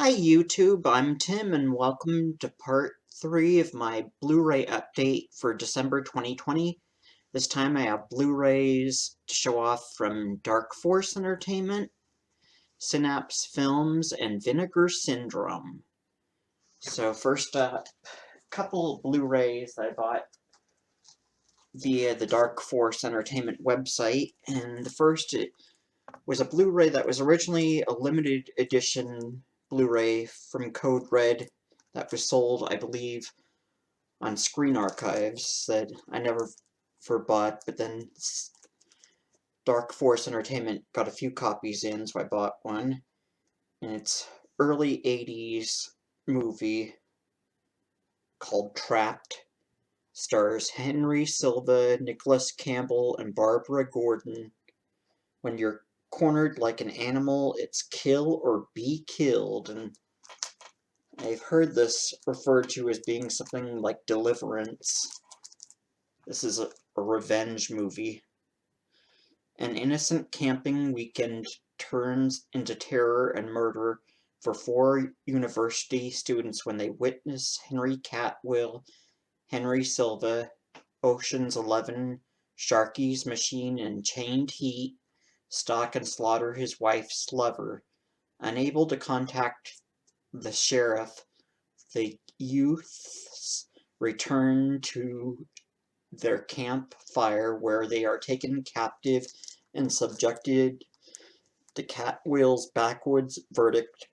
Hi YouTube, I'm Tim and welcome to part 3 of my Blu-ray update for December 2020. This time I have Blu-rays to show off from Dark Force Entertainment, Synapse Films, and Vinegar Syndrome. So first up, a couple of Blu-rays I bought via the Dark Force Entertainment website, and the first was a Blu-ray that was originally a limited edition Blu-ray from Code Red that was sold, I believe, on Screen Archives that I never bought, but then Dark Force Entertainment got a few copies in, so I bought one. And it's early 80s movie called Trapped. Stars Henry Silva, Nicholas Campbell, and Barbara Gordon. When you're cornered like an animal, it's kill or be killed, and I've heard this referred to as being something like Deliverance. This is a revenge movie. An innocent camping weekend turns into terror and murder for 4 university students when they witness Henry Catwill, Henry Silva, Ocean's 11, Sharky's Machine, and Chained Heat stalk and slaughter his wife's lover. Unable to contact the sheriff, the youths return to their campfire where they are taken captive and subjected to Catwill's backwoods verdict,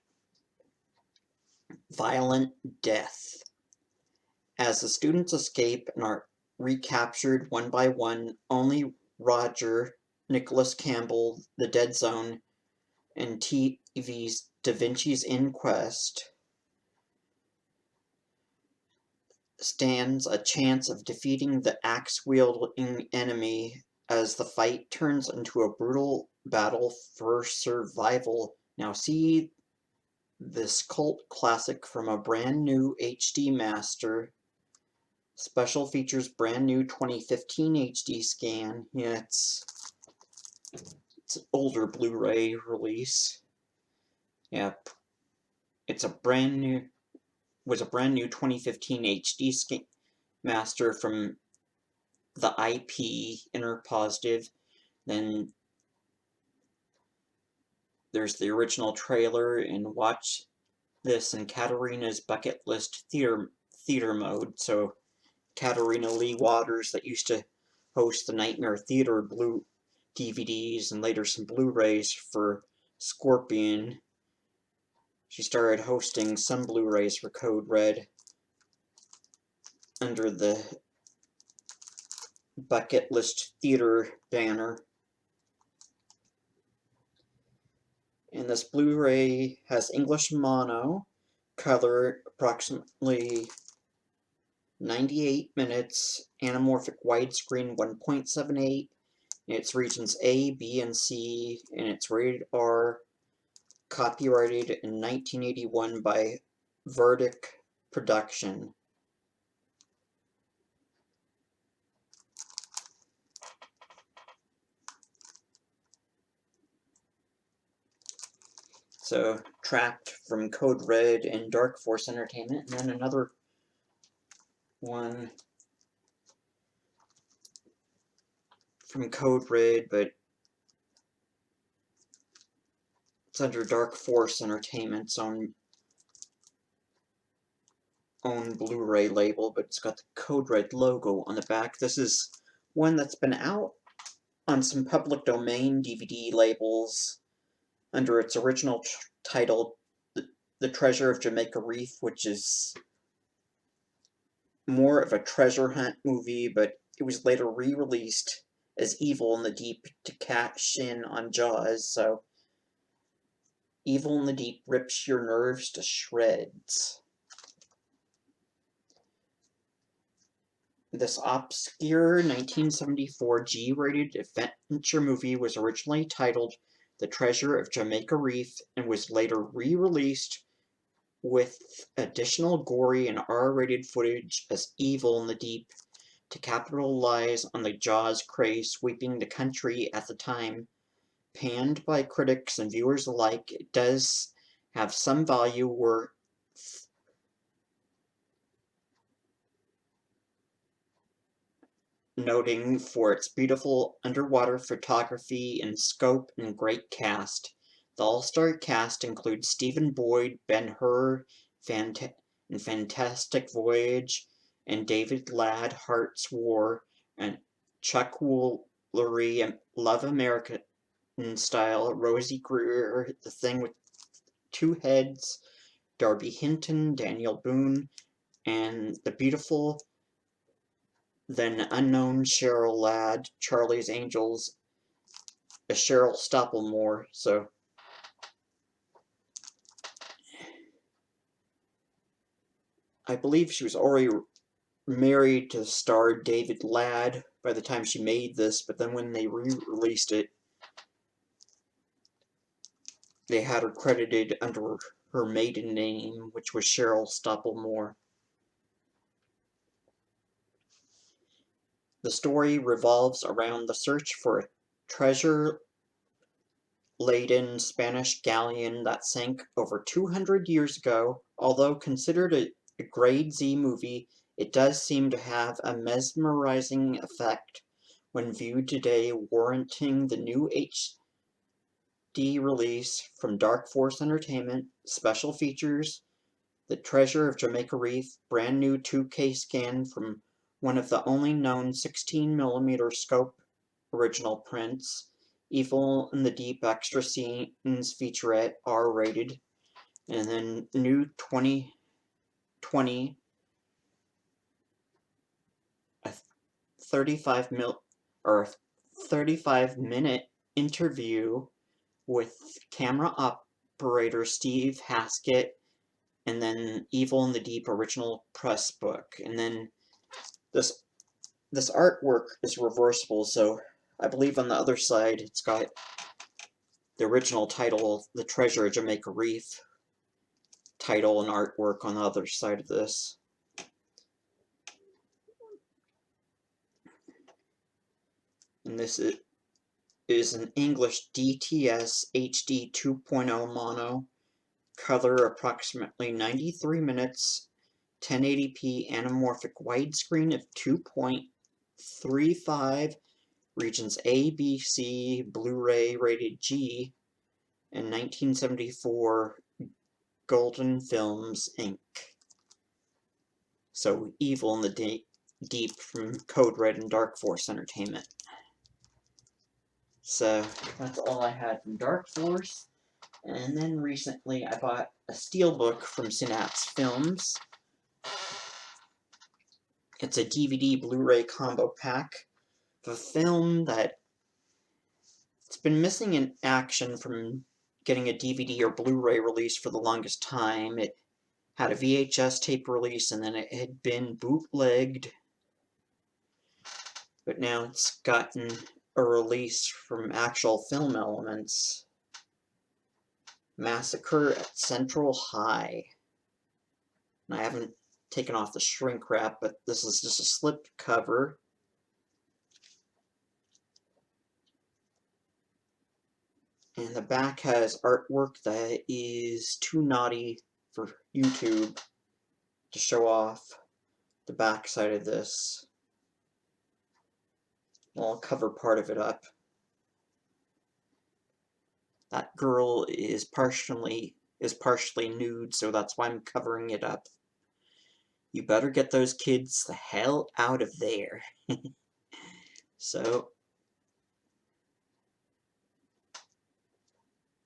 violent death. As the students escape and are recaptured one by one, only Roger, Nicholas Campbell, The Dead Zone, and TV's Da Vinci's Inquest stands a chance of defeating the axe-wielding enemy as the fight turns into a brutal battle for survival. Now see this cult classic from a brand new HD master. Special features brand new 2015 HD scan. Yeah, it's an older Blu-ray release. Yeah, it's a brand new 2015 HD scan master from the IP Interpositive. Then there's the original trailer, and watch this in Katarina's bucket list theater mode. So Katarina Lee Waters, that used to host the Nightmare Theater Blue DVDs and later some Blu-rays for Scorpion. She started hosting some Blu-rays for Code Red under the Bucket List Theater banner. And this Blu-ray has English mono, color approximately 98 minutes, anamorphic widescreen 1.78, and it's regions A, B, and C, and it's rated R, copyrighted in 1981 by Verdict Production. So, Trapped from Code Red and Dark Force Entertainment, and then another one from Code Red, but it's under Dark Force Entertainment's own Blu-ray label, but it's got the Code Red logo on the back. This is one that's been out on some public domain DVD labels under its original title, The Treasure of Jamaica Reef, which is more of a treasure hunt movie, but it was later re-released as Evil in the Deep to cash in on Jaws, so Evil in the Deep rips your nerves to shreds. This obscure 1974 G-rated adventure movie was originally titled The Treasure of Jamaica Reef and was later re-released with additional gory and R-rated footage as Evil in the Deep to capitalize on the Jaws craze sweeping the country at the time. Panned by critics and viewers alike, it does have some value worth noting for its beautiful underwater photography and scope and great cast. The all-star cast includes Stephen Boyd, Ben-Hur, and Fantastic Voyage, and David Ladd, Heart's War, and Chuck Woolery, and Love American Style, Rosie Greer, The Thing with Two Heads, Darby Hinton, Daniel Boone, and the beautiful then unknown Cheryl Ladd, Charlie's Angels, Cheryl Stoppelmore. So I believe she was already married to star David Ladd by the time she made this, but then when they re-released it, they had her credited under her maiden name, which was Cheryl Stoppelmore. The story revolves around the search for a treasure-laden Spanish galleon that sank over 200 years ago. Although considered a grade Z movie, it does seem to have a mesmerizing effect when viewed today, warranting the new HD release from Dark Force Entertainment. Special features: The Treasure of Jamaica Reef, brand new 2K scan from one of the only known 16mm scope original prints, Evil in the Deep extra scenes featurette, R-rated, and then new 2020 a 35-minute interview with camera operator Steve Haskett, and then Evil in the Deep original press book. And then this artwork is reversible, so I believe on the other side it's got the original title, The Treasure of Jamaica Reef title and artwork on the other side of this. And this is an English DTS HD 2.0 mono, color approximately 93 minutes, 1080p anamorphic widescreen of 2.35, regions A, B, C, Blu-ray rated G, and 1974 Golden Films Inc. So Evil in the Deep from Code Red and Dark Force Entertainment. So that's all I had from Dark Force. And then recently I bought a steelbook from Synapse Films. It's a DVD Blu-ray combo pack of a film that it's been missing in action from getting a DVD or Blu-ray release for the longest time. It had a VHS tape release and then it had been bootlegged, but now it's gotten a release from actual film elements. Massacre at Central High. And I haven't taken off the shrink wrap, but this is just a slip cover. And the back has artwork that is too naughty for YouTube to show off the back side of this. I'll cover part of it up. That girl is partially nude, so that's why I'm covering it up. You better get those kids the hell out of there. So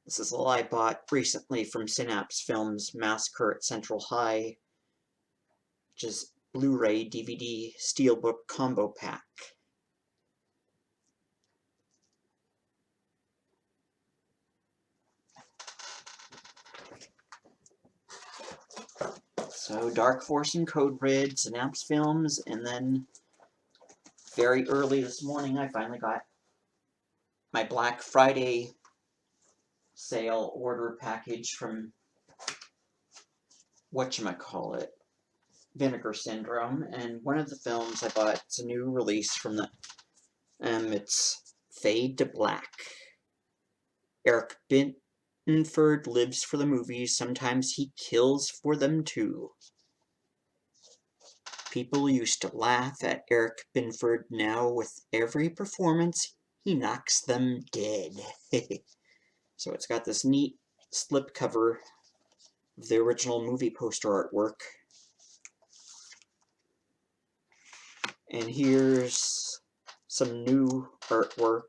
this is all I bought recently from Synapse Films, Massacre at Central High, which is Blu-ray DVD Steelbook Combo Pack. So Dark Force and Code Red, Synapse Films, and then very early this morning I finally got my Black Friday sale order package from whatchamacallit, Vinegar Syndrome, and one of the films I bought, it's a new release from the, it's Fade to Black. Eric Binford lives for the movies, sometimes he kills for them too. People used to laugh at Eric Binford. Now with every performance, he knocks them dead. So it's got this neat slipcover of the original movie poster artwork. And here's some new artwork.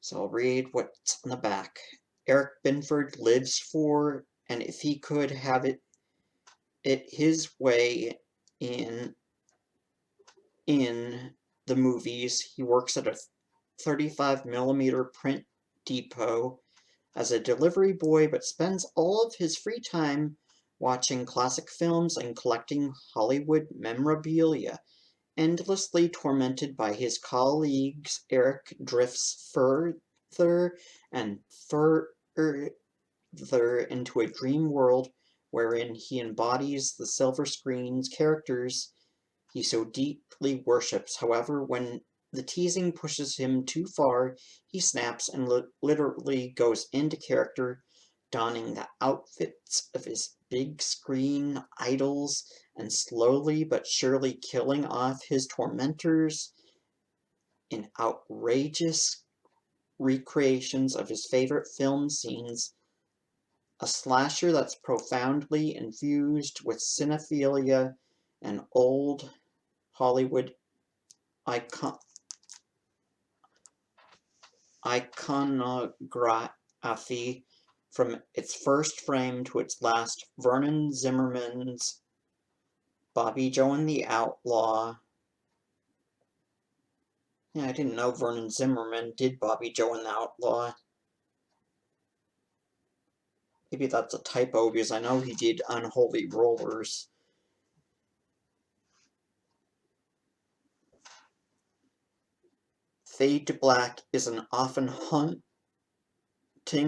So I'll read what's on the back. Eric Binford lives for, and if he could have it his way in the movies, he works at a 35mm print depot as a delivery boy, but spends all of his free time watching classic films and collecting Hollywood memorabilia. Endlessly tormented by his colleagues, Eric drifts further and further into a dream world wherein he embodies the silver screen's characters he so deeply worships. However, when the teasing pushes him too far, he snaps and literally goes into character, donning the outfits of his big screen idols and slowly but surely killing off his tormentors in outrageous recreations of his favorite film scenes. A slasher that's profoundly infused with cinephilia and old Hollywood iconography from its first frame to its last. Vernon Zimmerman's Bobby Joe and the Outlaw. Yeah, I didn't know Vernon Zimmerman did Bobby Joe and the Outlaw. Maybe that's a typo because I know he did Unholy Rollers. Fade to Black is an often haunting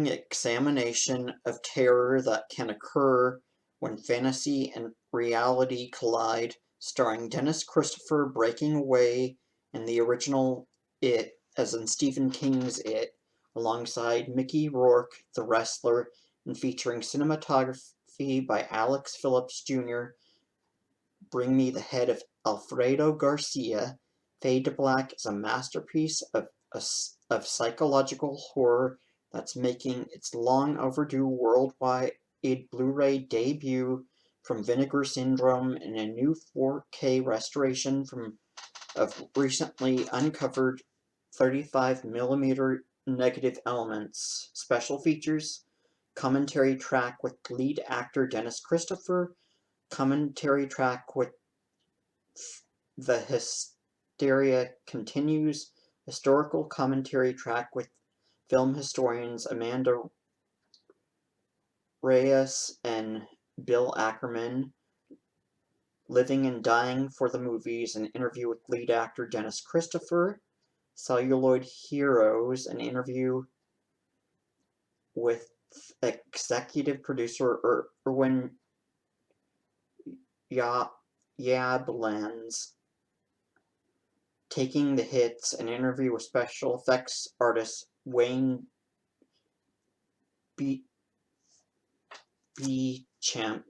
examination of terror that can occur when fantasy and reality collide, starring Dennis Christopher breaking away in the original It, as in Stephen King's It, alongside Mickey Rourke, the wrestler, and featuring cinematography by Alex Phillips Jr. Bring Me the Head of Alfredo Garcia. Fade to Black is a masterpiece of psychological horror that's making its long overdue worldwide Blu-ray debut from Vinegar Syndrome in a new 4K restoration of recently uncovered 35mm negative elements. Special features: commentary track with lead actor Dennis Christopher, commentary track with The Hysteria Continues, historical commentary track with film historians Amanda Reyes and Bill Ackerman, Living and Dying for the Movies, an interview with lead actor Dennis Christopher, Celluloid Heroes, an interview with executive producer Erwin Yablans, Taking the Hits, an interview with special effects artist Wayne Beauchamp,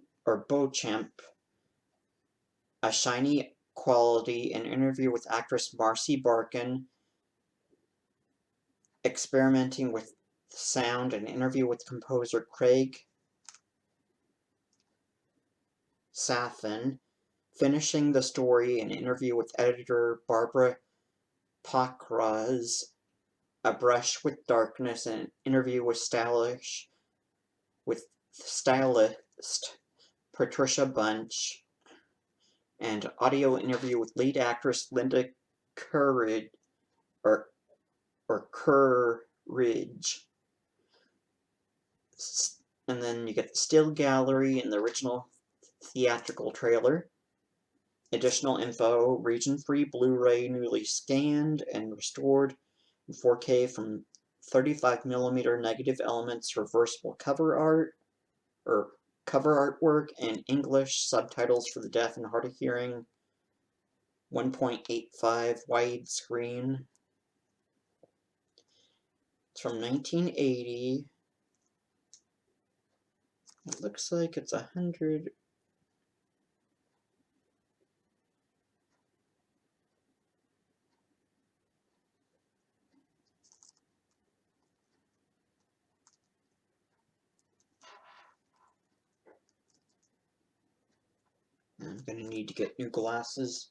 A Shiny Quality, an interview with actress Marcy Barkin, Experimenting with Sound, an interview with composer Craig Safin, Finishing the Story, an interview with editor Barbara Pakraz, A Brush with Darkness, an interview with stylist Patricia Bunch, and audio interview with lead actress Linda Courage. And then you get the still gallery and the original theatrical trailer. Additional info: region-free Blu-ray, newly scanned and restored in 4K from 35mm negative elements, reversible cover art. or cover artwork and English subtitles for the deaf and hard of hearing. 1.85 widescreen. It's from 1980. It looks like it's 100. I'm gonna need to get new glasses.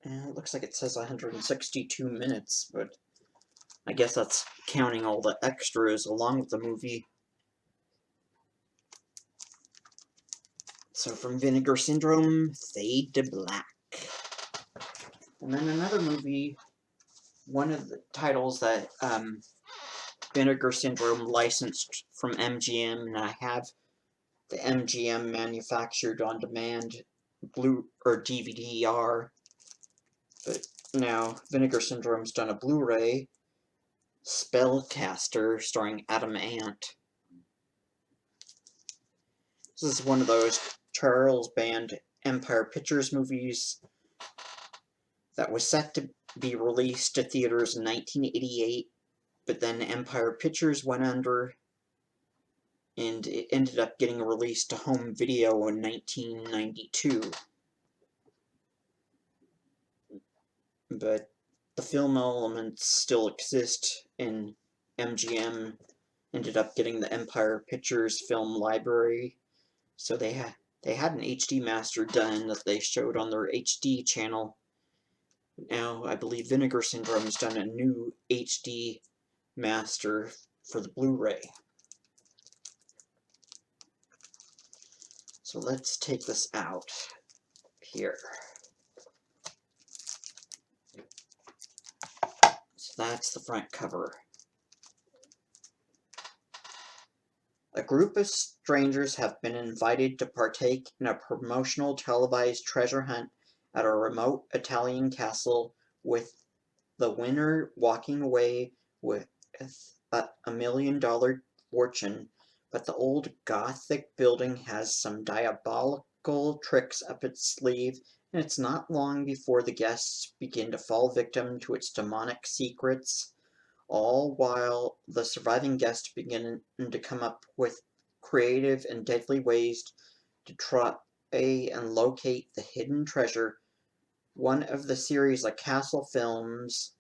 And it looks like it says 162 minutes, but I guess that's counting all the extras along with the movie. So from Vinegar Syndrome, Fade to Black. And then another movie, one of the titles that Vinegar Syndrome licensed from MGM, and I have the MGM manufactured on demand or DVD-R, but now Vinegar Syndrome's done a Blu-ray, Spellcaster, starring Adam Ant. This is one of those Charles Band Empire Pictures movies that was set to be released to theaters in 1988, but then Empire Pictures went under, and it ended up getting released to home video in 1992. But the film elements still exist, and MGM ended up getting the Empire Pictures film library, so they had an HD master done that they showed on their HD channel. Now, I believe Vinegar Syndrome has done a new HD master for the Blu-ray. So let's take this out here. So that's the front cover. A group of strangers have been invited to partake in a promotional televised treasure hunt at a remote Italian castle, with the winner walking away with a $1 million fortune. But the old Gothic building has some diabolical tricks up its sleeve, and it's not long before the guests begin to fall victim to its demonic secrets, all while the surviving guests begin to come up with creative and deadly ways to try and locate the hidden treasure. One of the series of castle films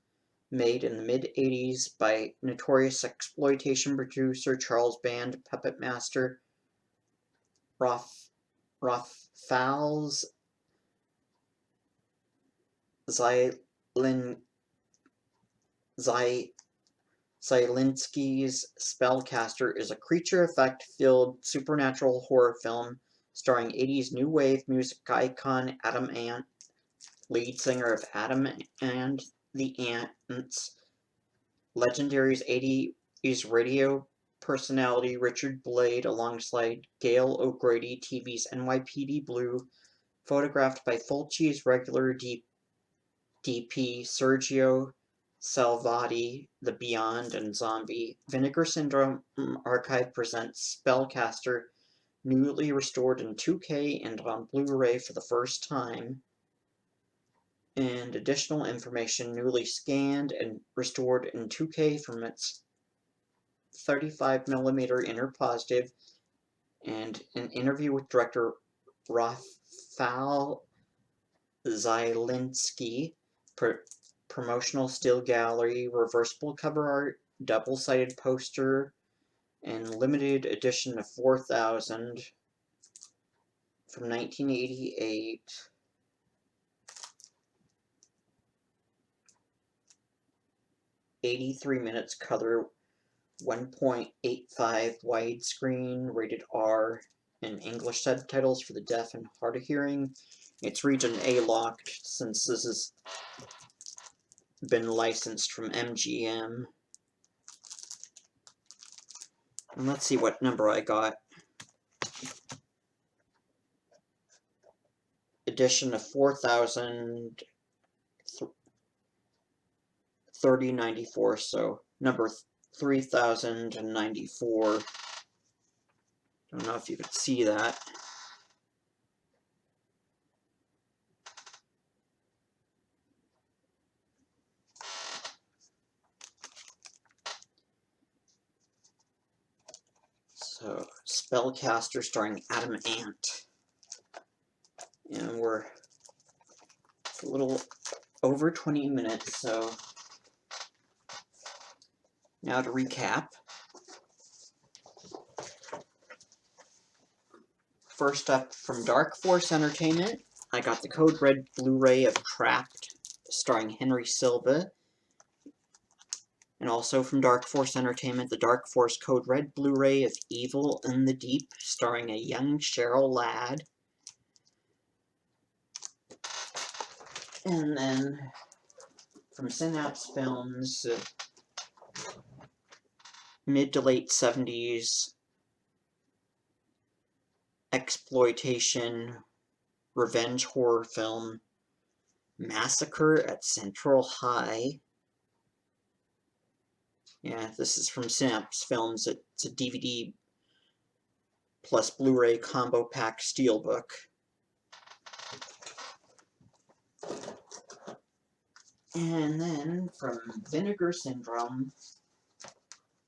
made in the mid-80s by notorious exploitation producer Charles Band puppet master Raphael Zielinski's Spellcaster is a creature effect-filled supernatural horror film starring 80s new wave music icon Adam Ant, lead singer of Adam and the Ants, legendary's 80s radio personality Richard Blade alongside Gail O'Grady, TV's NYPD Blue, photographed by Fulci's regular DP Sergio Salvati, The Beyond, and Zombie. Vinegar Syndrome Archive presents Spellcaster, newly restored in 2K and on Blu-ray for the first time, and additional information newly scanned and restored in 2K from its 35mm inner positive, and an interview with director Raphael Zielinski, promotional still gallery, reversible cover art, double-sided poster, and limited edition of 4000 from 1988. 83 minutes color, 1.85 widescreen, rated R, and English subtitles for the deaf and hard of hearing. It's region A locked since this has been licensed from MGM. And let's see what number I got. Edition of 4000, 3094, so number 3,094. Don't know if you could see that. So, Spellcaster starring Adam Ant. And we're a little over 20 minutes, so now to recap. First up, from Dark Force Entertainment, I got the Code Red Blu-ray of Trapped, starring Henry Silva. And also from Dark Force Entertainment, the Dark Force Code Red Blu-ray of Evil in the Deep, starring a young Cheryl Ladd. And then, from Synapse Films, mid to late 70s exploitation revenge horror film, Massacre at Central High. Yeah, this is from Synapse Films. It's a DVD plus Blu-ray combo pack steelbook. And then from Vinegar Syndrome,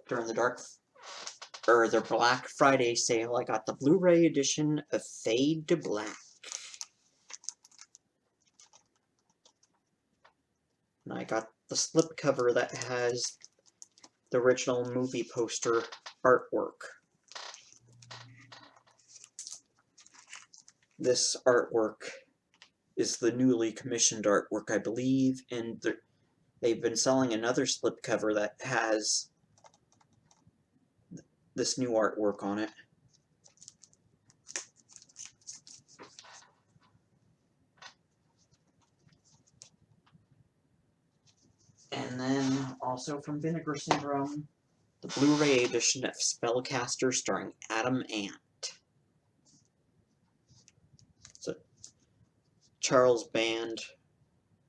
during the Black Friday sale, I got the Blu-ray edition of Fade to Black. And I got the slipcover that has the original movie poster artwork. This artwork is the newly commissioned artwork, I believe, and they've been selling another slipcover that has this new artwork on it. And then, also from Vinegar Syndrome, the Blu-ray edition of Spellcaster starring Adam Ant. It's a Charles Band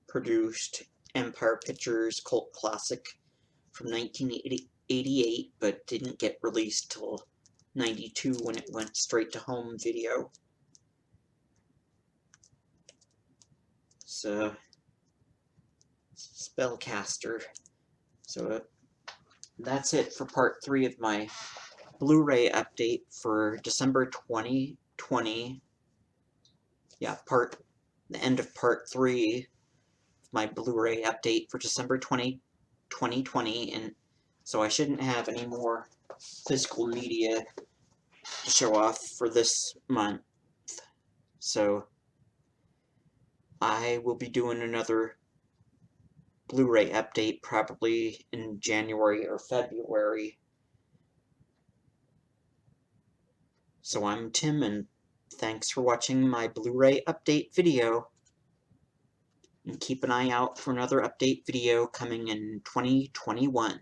produced Empire Pictures cult classic from 1988, but didn't get released till 92 when it went straight to home video. So, Spellcaster. So, that's it for part 3 of my Blu-ray update for December 2020. Yeah, the end of part 3 of my Blu-ray update for December 2020, and so I shouldn't have any more physical media to show off for this month. So I will be doing another Blu-ray update probably in January or February. So I'm Tim, and thanks for watching my Blu-ray update video. And keep an eye out for another update video coming in 2021.